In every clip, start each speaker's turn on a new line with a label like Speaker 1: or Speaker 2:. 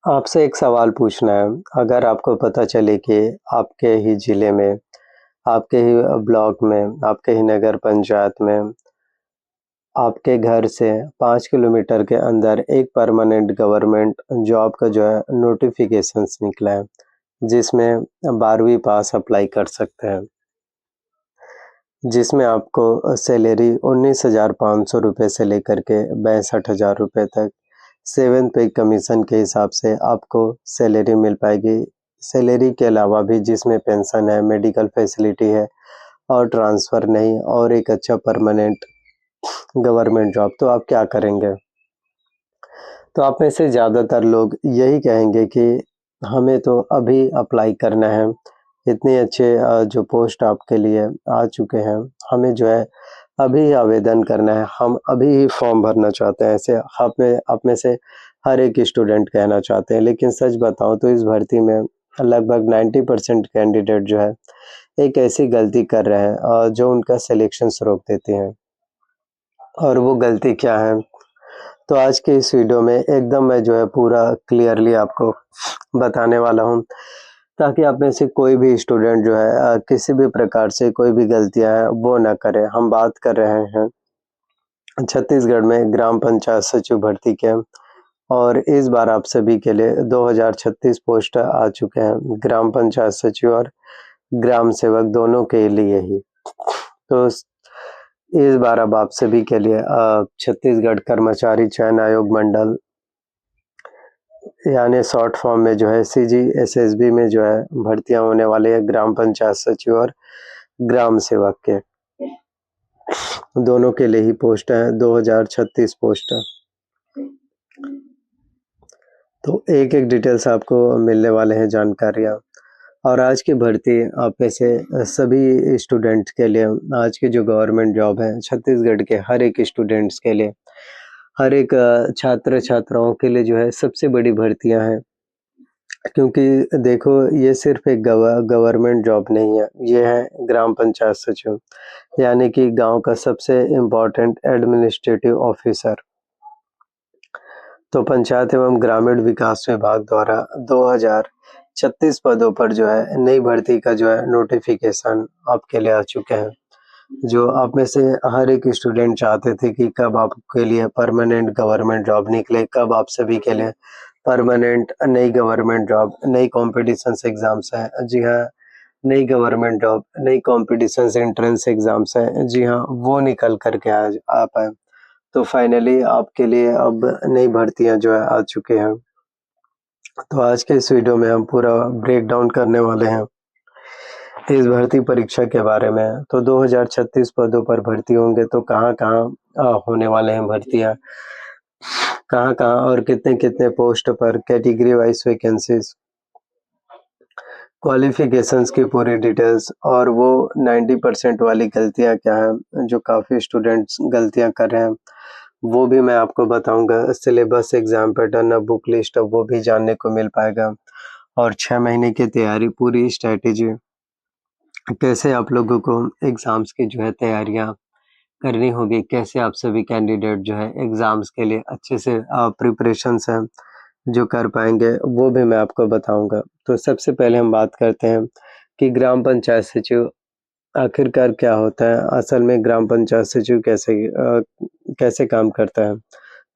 Speaker 1: आपसे एक सवाल पूछना है। अगर आपको पता चले कि आपके ही ज़िले में, आपके ही ब्लॉक में, आपके ही नगर पंचायत में, आपके घर से 5 किलोमीटर के अंदर एक परमानेंट गवर्नमेंट जॉब का जो है नोटिफ़िकेशंस निकला है, जिसमें 12वीं पास अप्लाई कर सकते हैं। जिसमें आपको सैलरी 19,500 रुपए से लेकर के 62,000 रुपए तक 7th पे कमीशन के हिसाब से आपको सैलरी मिल पाएगी। सैलरी के अलावा भी जिसमें पेंशन है, मेडिकल फैसिलिटी है और ट्रांसफ़र नहीं और एक अच्छा परमानेंट गवर्नमेंट जॉब, तो आप क्या करेंगे? तो आप में से ज़्यादातर लोग यही कहेंगे कि हमें तो अभी अप्लाई करना है। इतने अच्छे जो पोस्ट आपके लिए आ चुके हैं, हमें जो है अभी आवेदन करना है, हम अभी ही फॉर्म भरना चाहते हैं। ऐसे आप में से हर एक स्टूडेंट कहना चाहते हैं, लेकिन सच बताऊँ तो इस भर्ती में लगभग 90% कैंडिडेट जो है, एक ऐसी गलती कर रहे हैं जो उनका सिलेक्शंस रोक देती हैं। और वो गलती क्या है? तो आज के इस वीडियो में एकदम मैं जो है पूरा क्लियरली आपको बताने वाला हूँ, ताकि आप में से कोई भी स्टूडेंट जो है किसी भी प्रकार से कोई भी गलतियाँ हैं वो ना करे। हम बात कर रहे हैं छत्तीसगढ़ में ग्राम पंचायत सचिव भर्ती के, और इस बार आप सभी के लिए 2036 पोस्ट आ चुके हैं, ग्राम पंचायत सचिव और ग्राम सेवक दोनों के लिए ही। तो इस बार अब आप सभी के लिए छत्तीसगढ़ कर्मचारी चयन आयोग मंडल यानी शॉर्ट फॉर्म में जो है CGSSB में जो है भर्तियां होने वाली है, ग्राम पंचायत सचिव और ग्राम सेवक के दोनों के लिए ही पोस्ट है, 2036 पोस्ट है। तो एक-एक डिटेल्स आपको मिलने वाले हैं जानकारियाँ। और आज की भर्ती आप में से सभी स्टूडेंट्स के लिए, आज की जो गवर्नमेंट जॉब है छत्तीसगढ़ के हर एक स्टूडेंट्स के लिए, हर एक छात्र-छात्राओं के लिए जो है सबसे बड़ी भर्तियाँ हैं। क्योंकि देखो, ये सिर्फ़ एक गवर्नमेंट जॉब नहीं है, ये है ग्राम पंचायत सचिव, यानी कि गाँव का सबसे इम्पोर्टेंट एडमिनिस्ट्रेटिव ऑफ़िसर। तो पंचायत एवं ग्रामीण विकास विभाग द्वारा 2036 पदों पर जो है नई भर्ती का जो है नोटिफ़िकेशन आपके लिए आ चुके हैं। जो आप में से हर एक स्टूडेंट चाहते थे कि कब आपके लिए परमानेंट गवर्नमेंट जॉब निकले, कब आप सभी के लिए परमानेंट नई गवर्नमेंट जॉब, नई कॉम्पिटिशन्स एग्ज़ाम्स हैं। जी हाँ, नई गवर्नमेंट जॉब, नई कॉम्पिटिशन्स एंट्रेंस एग्ज़ाम्स हैं। जी हाँ, वो निकल कर के आज आ पाएँ। तो फाइनली आपके लिए अब नई भर्तियाँ जो है आ चुके हैं। तो आज के इस वीडियो में हम पूरा ब्रेक डाउन करने वाले हैं इस भर्ती परीक्षा के बारे में। तो 2036 पदों पर भर्ती होंगे, तो कहाँ-कहाँ होने वाले हैं भर्तियाँ, कहाँ-कहाँ और कितने-कितने पोस्ट पर, कैटेगरी वाइज़ वैकेंसीज़, क्वालिफ़िकेशंस की पूरी डिटेल्स और वो 90% वाली गलतियाँ क्या हैं, जो काफ़ी स्टूडेंट्स गलतियाँ कर रहे हैं, वो भी मैं आपको बताऊँगा। Syllabus, exam pattern, book list, वो भी जानने को मिल पाएगा। और 6 महीने की तैयारी, पूरी स्ट्रैटेजी, कैसे आप लोगों को एग्ज़ाम्स की जो है तैयारियाँ करनी होगी, कैसे आप सभी कैंडिडेट जो है एग्ज़ाम्स के लिए अच्छे से प्रिपरेशंस हैं जो कर पाएँगे, वो भी मैं आपको बताऊँगा। तो सबसे पहले हम बात करते हैं कि ग्राम पंचायत सचिव आखिरकार क्या होता है? असल में ग्राम पंचायत सचिव कैसे काम करता है?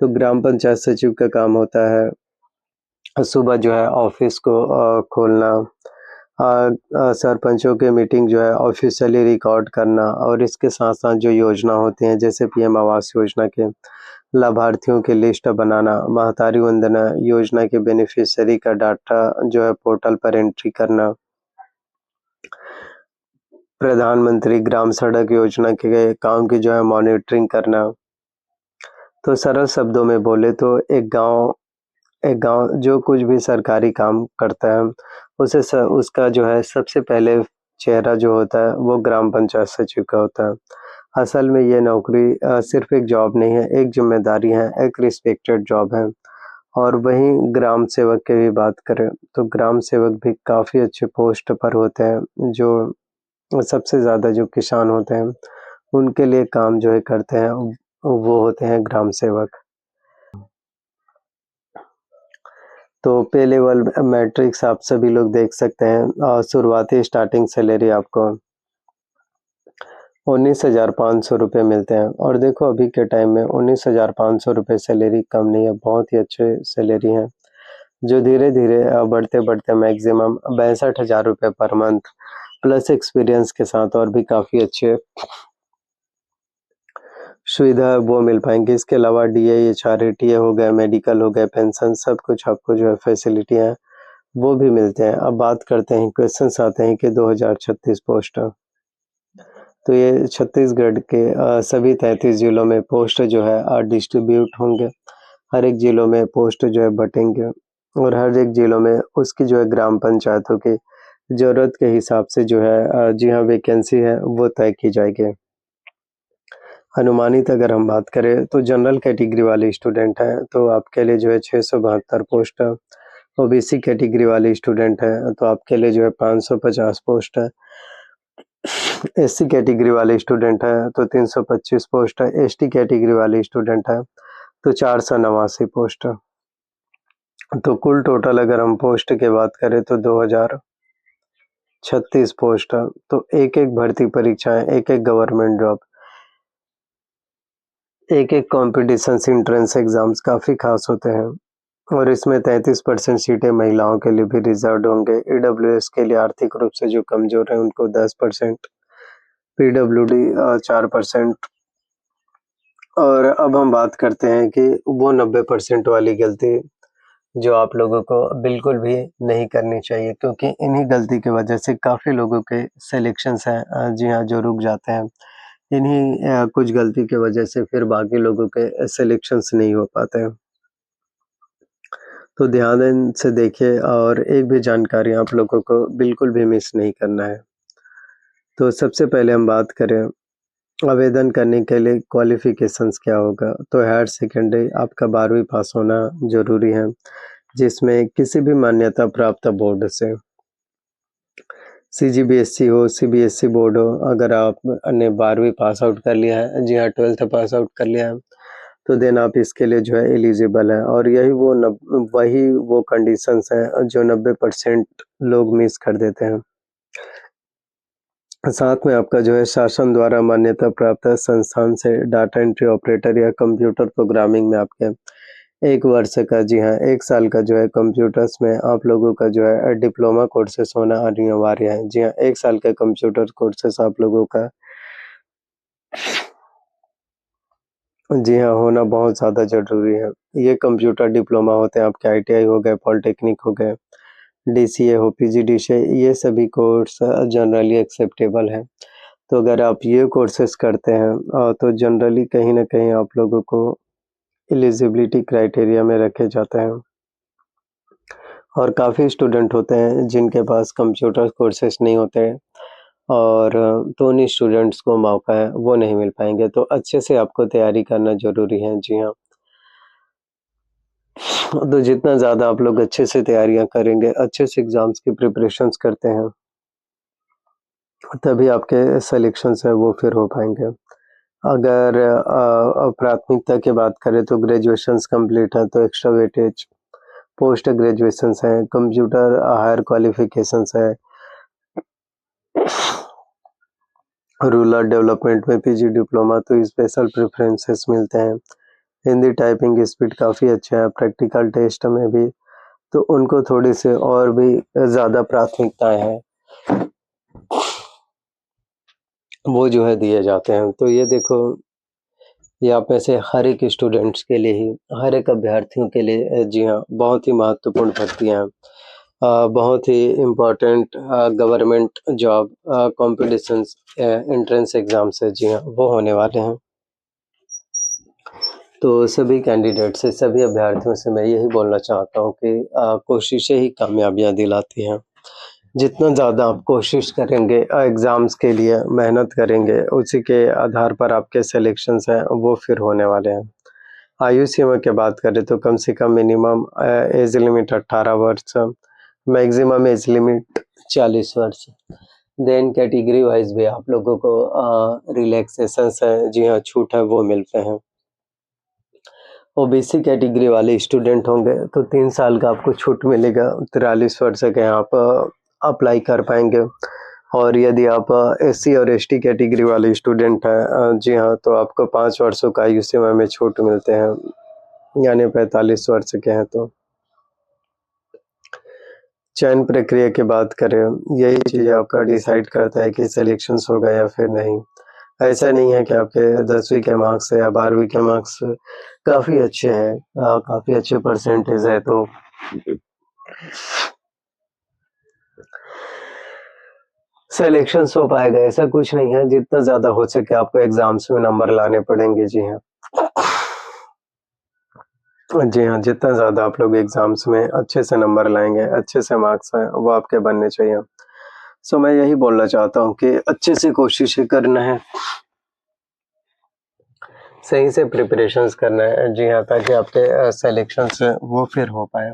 Speaker 1: तो ग्राम पंचायत सचिव का काम होता है सुबह जो है ऑफ़िस को खोलना, सरपंचों की मीटिंग जो है ऑफ़िशियली रिकॉर्ड करना, और इसके साथ-साथ जो योजना होती हैं जैसे पीएम आवास योजना के लाभार्थियों की लिस्ट बनाना, महतारी वंदना योजना के बेनिफिशियरी का डाटा जो है पोर्टल पर एंट्री करना, प्रधानमंत्री ग्राम सड़क योजना के काम की जो है मॉनिटरिंग करना। तो सरल शब्दों में बोले तो एक गाँव जो कुछ भी सरकारी काम करता है, उसे उसका जो है सबसे पहले चेहरा जो होता है वो ग्राम पंचायत सचिव का होता है। असल में ये नौकरी सिर्फ़ एक जॉब नहीं है, एक ज़िम्मेदारी है, एक रिस्पेक्टेड जॉब है। और वहीं ग्राम सेवक की भी बात करें, तो ग्राम सेवक भी काफ़ी अच्छे पोस्ट पर होते हैं, जो सबसे ज़्यादा जो किसान होते हैं, उनके लिए काम जो है करते हैं, वो होते हैं ग्राम सेवक। तो पे लेवल मैट्रिक्स आप सभी लोग देख सकते हैं। शुरुआती स्टार्टिंग सैलरी आपको 19,500 रुपये मिलते हैं और देखो अभी के टाइम में 19,500 रुपये सैलरी कम नहीं है, बहुत ही अच्छे सैलरी हैं, जो धीरे-धीरे बढ़ते-बढ़ते मैक्सिमम 62,000 रुपये पर मंथ प्लस एक्सपीरियंस के साथ और भी काफ़ी अच्छे सुविधा वो मिल पाएँगी। इसके अलावा डीए, एचआरए, टीए हो गए, मेडिकल हो गए, पेंशन सब कुछ आपको जो है फैसिलिटी है, वो भी मिलते हैं। अब बात करते हैं क्वेश्चन्स आते हैं कि 2036 पोस्ट। तो ये छत्तीसगढ़ के सभी 33 जिलों में पोस्ट जो है डिस्ट्रीब्यूट होंगे। हर एक जिलों में पोस्ट जो है बँटेंगे और हर एक जिलों में उसकी जो है ग्राम पंचायतों की ज़रूरत के हिसाब से जो है जी हाँ, वैकेंसी है वो तय की जाएगी। अनुमानित अगर हम बात करें तो जनरल कैटेगरी वाले स्टूडेंट हैं तो आपके लिए जो है 672 पोस्ट है। ओबीसी कैटेगरी वाले स्टूडेंट हैं तो आपके लिए जो है 550 पोस्ट है। एससी कैटेगरी वाले स्टूडेंट हैं तो 325 पोस्ट है। एसटी कैटेगरी वाले स्टूडेंट हैं तो 489 पोस्ट है। तो कुल टोटल अगर हम पोस्ट की बात करें तो 2036 पोस्ट है। तो एक-एक भर्ती परीक्षाएं, एक-एक गवर्नमेंट जॉब, एक-एक कॉम्पिटिशन्स एंट्रेंस एग्जाम्स काफ़ी खास होते हैं और इसमें 33% सीटें महिलाओं के लिए भी रिजर्व्ड होंगे। ईडब्ल्यूएस के लिए आर्थिक रूप से जो कमज़ोर हैं उनको 10%, पीडब्ल्यूडी 4% और अब हम बात करते हैं कि वो 90% वाली गलती जो आप लोगों को बिल्कुल भी नहीं करनी चाहिए क्योंकि इन्हीं गलती की वजह से काफ़ी लोगों के सिलेक्शंस हैं जी हाँ, जो रुक जाते हैं। इन्हीं कुछ गलती की वजह से फिर बाकी लोगों के सिलेक्शंस नहीं हो पाते हैं। तो ध्यान से देखिए और एक भी जानकारी आप लोगों को बिल्कुल भी मिस नहीं करना है। तो सबसे पहले हम बात करें आवेदन करने के लिए क्वालिफ़िकेशंस क्या होगा? तो हायर सेकेंडरी आपका 12वीं पास होना ज़रूरी है, जिसमें किसी भी मान्यता प्राप्त बोर्ड से सीजीबीएसई हो, सीबीएसई बोर्ड हो, अगर आपने 12वीं पास आउट कर लिया है जी हाँ, 12th पास आउट कर लिया है, तो देन आप इसके लिए जो है एलिजिबल हैं और वही वो कंडीशंस हैं जो 90% लोग मिस कर देते हैं। साथ में आपका जो है शासन द्वारा मान्यता प्राप्त संस्थान से डाटा एंट्री ऑपरेटर या कंप्यूटर प्रोग्रामिंग में आपके 1 वर्ष का जी हाँ, 1 साल का जो है कंप्यूटर्स में आप लोगों का जो है डिप्लोमा कोर्सेस होना अनिवार्य है। जी हाँ, 1 साल का कंप्यूटर कोर्सेस आप लोगों का जी हाँ, होना बहुत ज़्यादा ज़रूरी है। ये कंप्यूटर डिप्लोमा होते हैं आपके आईटीआई हो गए, पॉलिटेक्निक हो गए, डीसीए हो, पीजीडीसीए ये सभी कोर्स जनरली एक्सेप्टेबल हैं। तो अगर आप ये कोर्सेस करते हैं तो जनरली कहीं न कहीं आप लोगों को एलिजिबिलिटी क्राइटेरिया में रखे जाते हैं। और काफ़ी स्टूडेंट होते हैं जिनके पास कंप्यूटर कोर्सेस नहीं होते हैं और तो उन्हीं स्टूडेंट्स को मौका है वो नहीं मिल पाएँगे। तो अच्छे से आपको तैयारी करना ज़रूरी है। जी हाँ। तो जितना ज़्यादा आप लोग अच्छे से तैयारियाँ करेंगे, अच्छे से एग्ज़ाम्स की प्रिपरेशंस करते हैं, तभी आपके सिलेक्शंस है वो फिर हो पाएँगे। अगर प्राथमिकता की बात करें तो ग्रेजुएशंस कंप्लीट है तो एक्स्ट्रा वेटेज, पोस्ट ग्रेजुएशंस हैं, कंप्यूटर हायर क्वालिफ़िकेशंस है, रूरल डेवलपमेंट में पीजी डिप्लोमा तो स्पेशल प्रेफ़रेंसेस मिलते हैं। हिंदी टाइपिंग स्पीड काफ़ी अच्छा है, प्रैक्टिकल टेस्ट में भी तो उनको थोड़ी-सी और भी ज़्यादा प्राथमिकताएँ हैं, वो जो है दिए जाते हैं। तो ये देखो, ये आप में से हर एक स्टूडेंट्स के लिए ही, हर एक अभ्यर्थियों के लिए जी हाँ, बहुत ही महत्वपूर्ण भर्तियाँ हैं। बहुत ही important government job competitions entrance exams है जी हाँ, वो होने वाले हैं। तो सभी कैंडिडेट से, सभी अभ्यर्थियों से मैं यही बोलना चाहता हूँ कि कोशिशें ही कामयाबियाँ दिलाती हैं। जितना ज़्यादा आप कोशिश करेंगे एग्ज़ाम्स के लिए मेहनत करेंगे, उसी के आधार पर आपके सिलेक्शंस हैं वो फिर होने वाले हैं। आयु सीमा की बात करें तो कम से कम मिनिमम एज लिमिट 18 वर्ष, मैक्सिमम एज लिमिट 40 वर्ष। देन कैटेगरी वाइज़ भी आप लोगों को रिलैक्सेशंस हैं, जी हाँ, छूट है वो मिलते हैं। ओबीसी कैटेगरी वाले स्टूडेंट होंगे तो 3 साल का आपको छूट मिलेगा, 43 वर्ष के आप अप्लाई कर पाएँगे। और यदि आप एससी और एसटी कैटेगरी वाले स्टूडेंट हैं, जी हाँ, तो आपको 5 वर्षों का आयु सीमा में छूट मिलते हैं, यानी 45 वर्ष के हैं तो। चयन प्रक्रिया की बात करें, यही चीज़ आपका डिसाइड करता है कि सिलेक्शंस होगा या फिर नहीं। ऐसा नहीं है कि आपके 10वीं के मार्क्स या 12वीं के मार्क्स काफ़ी अच्छे हैं, काफ़ी अच्छे परसेंटेज है तो सिलेक्शंस हो पाएगा, ऐसा कुछ नहीं है। जितना ज़्यादा हो सके आपको एग्ज़ाम्स में नंबर लाने पड़ेंगे, जी हाँ। जी हाँ, जितना ज़्यादा आप लोग एग्ज़ाम्स में अच्छे से नंबर लाएँगे, अच्छे से मार्क्स हैं, वो आपके बनने चाहिए। सो मैं यही बोलना चाहता हूँ कि अच्छे से कोशिशें करना है, सही से प्रिपरेशंस करना है, जी हाँ, ताकि आपके सिलेक्शंस वो फिर हो पाएँ।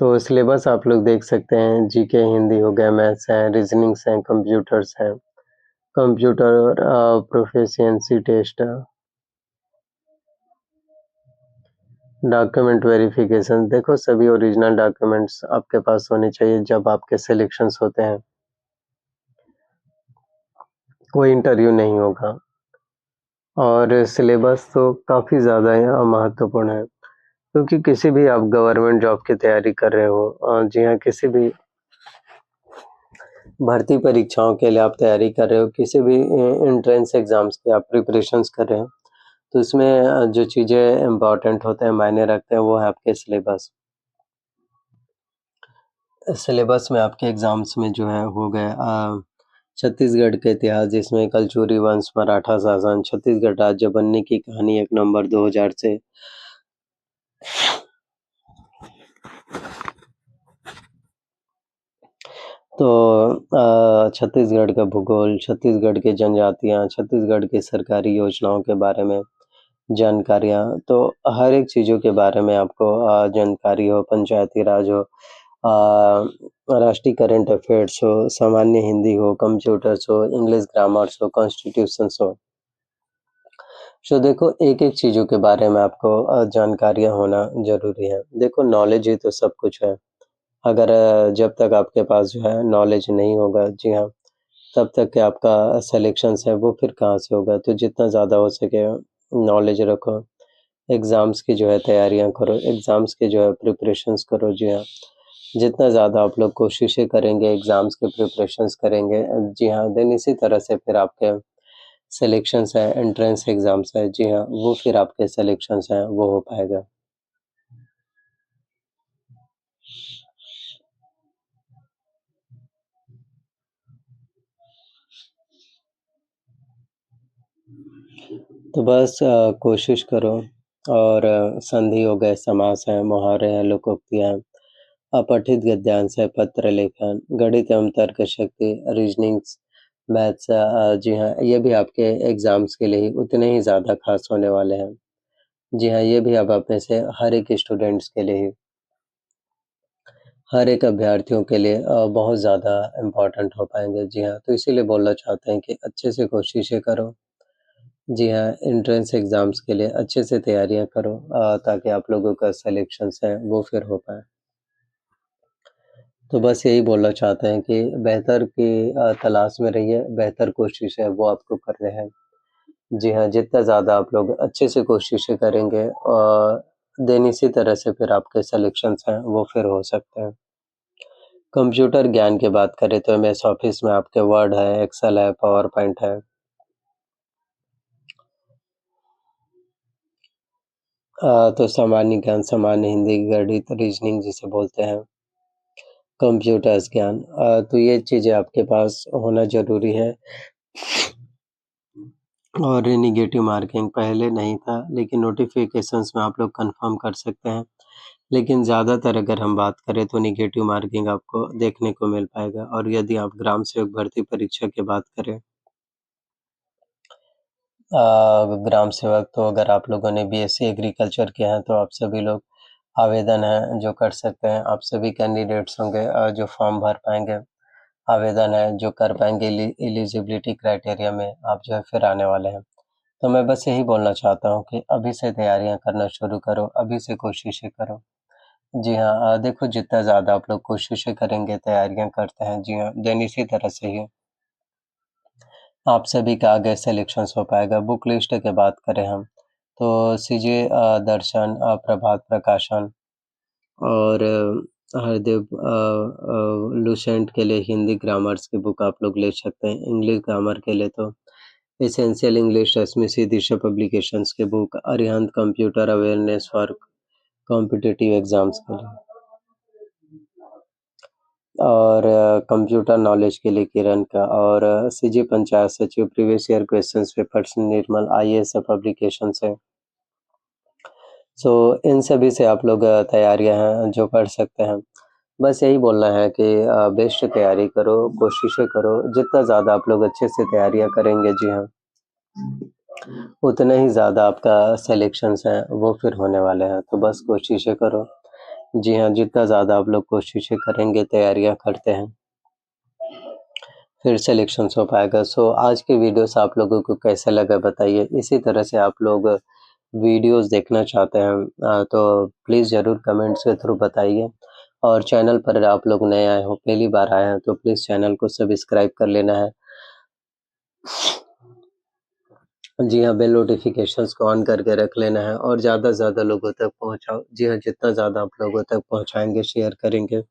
Speaker 1: तो सिलेबस आप लोग देख सकते हैं, जीके हिंदी हो गया, मैथ्स है, रीजनिंग्स हैं, कंप्यूटर्स है, computer proficiency test, document verification. देखो सभी ओरिजिनल डॉक्यूमेंट्स आपके पास होने चाहिए जब आपके सिलेक्शंस होते हैं, कोई इंटरव्यू नहीं होगा। और सिलेबस तो काफ़ी ज़्यादा महत्वपूर्ण है, क्योंकि किसी भी आप गवर्नमेंट जॉब की तैयारी कर रहे हो, जी हाँ, किसी भी भर्ती परीक्षाओं के लिए आप तैयारी कर रहे हो, किसी भी एंट्रेंस एग्ज़ाम्स की आप प्रिपरेशंस कर रहे हो, तो इसमें जो चीज़ें इम्पोर्टेंट होते हैं, मायने रखते हैं, वो है आपके सिलेबस। सिलेबस में आपके एग्ज़ाम्स में जो है हो गए छत्तीसगढ़ के इतिहास, जिसमें कलचुरी वंश, मराठा शासन, छत्तीसगढ़ राज्य बनने की कहानी 1 नवंबर 2000 से तो छत्तीसगढ़ का भूगोल, छत्तीसगढ़ की जनजातियाँ, छत्तीसगढ़ की सरकारी योजनाओं के बारे में जानकारियाँ, तो हर एक चीज़ों के बारे में आपको जानकारी हो, पंचायती राज हो, राष्ट्रीय करंट अफेयर्स हो, सामान्य हिंदी हो, कंप्यूटर्स हो, इंग्लिश ग्रामर्स हो, कॉन्स्टिट्यूशंस हो। सो देखो एक-एक चीज़ों के बारे में आपको जानकारियाँ होना ज़रूरी है। देखो नॉलेज ही तो सब कुछ है। अगर जब तक आपके पास जो है नॉलेज नहीं होगा, जी हाँ, तब तक के आपका सिलेक्शंस है वो फिर कहाँ से होगा। तो जितना ज़्यादा हो सके नॉलेज रखो, एग्ज़ाम्स की जो है तैयारियाँ करो, एग्ज़ाम्स की जो है प्रिपरेशंस करो, जी हाँ। जितना ज़्यादा आप लोग कोशिशें करेंगे, एग्ज़ाम्स की प्रिपरेशंस करेंगे, जी हाँ, देन इसी तरह से फिर आपके सिलेक्शंस है, एंट्रेंस एग्ज़ाम्स है, जी हाँ, वो फिर आपके सिलेक्शंस हैं, वो हो पाएगा। तो बस कोशिश करो और संधि हो गए, समास हैं, मुहावरे हैं, लोकोक्तियाँ हैं, अपठित गद्यांश है, पत्र लेखन, गणित एवं तर्क शक्ति, रीजनिंग्स, मैथ्स, जी हाँ, ये भी आपके एग्ज़ाम्स के लिए ही उतने ही ज़्यादा ख़ास होने वाले हैं। जी हाँ, ये भी अब आप में से हर एक स्टूडेंट्स के लिए ही, हर एक अभ्यर्थियों के लिए बहुत ज़्यादा इम्पोर्टेंट हो पाएँगे। जी हाँ, तो इसीलिए बोलना चाहते हैं कि अच्छे से कोशिशें करो। जी हाँ, एंट्रेंस एग्ज़ाम्स के लिए अच्छे से तैयारियाँ करो, ताकि आप लोगों का सिलेक्शंस है वो फिर हो पाए। तो बस यही बोलना चाहते हैं कि बेहतर की तलाश में रहिए, बेहतर कोशिश है वो आपको करने हैं। जी हाँ, जितना ज़्यादा आप लोग अच्छे से कोशिशें करेंगे, देन इसी तरह से फिर आपके सिलेक्शंस हैं वो फिर हो सकते हैं। कंप्यूटर ज्ञान की बात करें तो एमएस ऑफिस में आपके वर्ड है, एक्सेल है, पावर पॉइंट है। तो सामान्य ज्ञान, सामान्य हिंदी, गणित, रीजनिंग जिसे बोलते हैं, कंप्यूटर्स ज्ञान, तो ये चीज़ें आपके पास होना ज़रूरी है। और नेगेटिव मार्किंग पहले नहीं था, लेकिन नोटिफ़िकेशंस में आप लोग कंफर्म कर सकते हैं। लेकिन ज़्यादातर अगर हम बात करें तो नेगेटिव मार्किंग आपको देखने को मिल पाएगा। और यदि आप ग्राम सेवक भर्ती परीक्षा की बात करें, ग्राम सेवक, तो अगर आप लोगों ने बीएससी एग्रीकल्चर किया है तो आप सभी लोग आवेदन है जो कर सकते हैं। आप सभी कैंडिडेट्स होंगे जो फॉर्म भर पाएँगे। आवेदन है जो कर पाएंगे एलिजिबिलिटी क्राइटेरिया में आप जो है फिर आने वाले हैं। तो मैं बस यही बोलना चाहता हूँ कि अभी से तैयारियां करना शुरू करो, अभी से कोशिशें करो। जी हाँ, देखो जितना ज़्यादा आप लोग कोशिशें करेंगे, तैयारियां करते हैं, जी हाँ, देन इसी तरह से ही आप सभी का आगे सिलेक्शंस हो पाएगा। बुक लिस्ट की बात करें हम, तो सीजे दर्शन, प्रभात प्रकाशन और हरदेव लुसेंट के लिए हिंदी ग्रामर्स की बुक आप लोग ले सकते हैं। इंग्लिश ग्रामर के लिए तो एसेंशियल इंग्लिश रश्मि सी दिशा पब्लिकेशंस की book, Arihant computer awareness for competitive exams के लिए, और कंप्यूटर नॉलेज के लिए किरण का, और सीजी पंचायत सचिव प्रीवियस ईयर क्वेश्चंस पेपर्स निर्मल आईएएस पब्लिकेशन से। सो इन सभी से आप लोग तैयारियां हैं जो कर सकते हैं। बस यही बोलना है कि बेस्ट तैयारी करो, कोशिशें करो, जितना ज़्यादा आप लोग अच्छे से तैयारियां करेंगे, जी हाँ, उतने ही ज़्यादा आपका सिलेक्शंस हैं वो फिर होने वाले हैं। तो बस कोशिशें करो, जी हाँ, जितना ज़्यादा आप लोग कोशिशें करेंगे, तैयारियां करते हैं, फिर सिलेक्शंस हो पाएगा। सो आज के वीडियो से आप लोगों को कैसा लगा बताइए। इसी तरह से आप लोग वीडियोस देखना चाहते हैं तो प्लीज़ ज़रूर कमेंट्स के थ्रू बताइए। और चैनल पर आप लोग नए आए हो, पहली बार आए हैं, तो प्लीज़ चैनल को सब्सक्राइब कर लेना है। जी हाँ, बेल नोटिफिकेशंस को ऑन करके रख लेना है और ज़्यादा से ज़्यादा लोगों तक पहुँचाओ। जी हाँ, जितना ज़्यादा आप लोगों तक पहुँचाएंगे, शेयर करेंगे,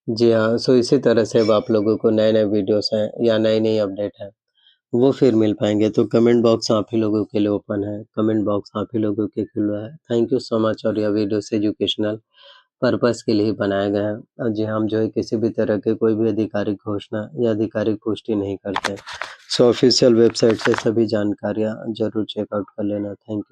Speaker 1: जी हाँ, सो इसी तरह से अब आप लोगों को नए-नए वीडियोस हैं या नई-नई अपडेट हैं, वो फिर मिल पाएँगे। तो कमेंट बॉक्स आप ही लोगों के लिए ओपन है, कमेंट बॉक्स आप ही लोगों के खुला है। Thank you so much. और यह वीडियोस एजुकेशनल पर्पस के लिए ही बनाए गए हैं। जी हाँ, हम जो है किसी भी तरह के कोई भी आधिकारिक घोषणा या आधिकारिक पुष्टि नहीं करते हैं। सो ऑफिशियल वेबसाइट से सभी जानकारियाँ ज़रूर चेकआउट कर लेना। Thank you.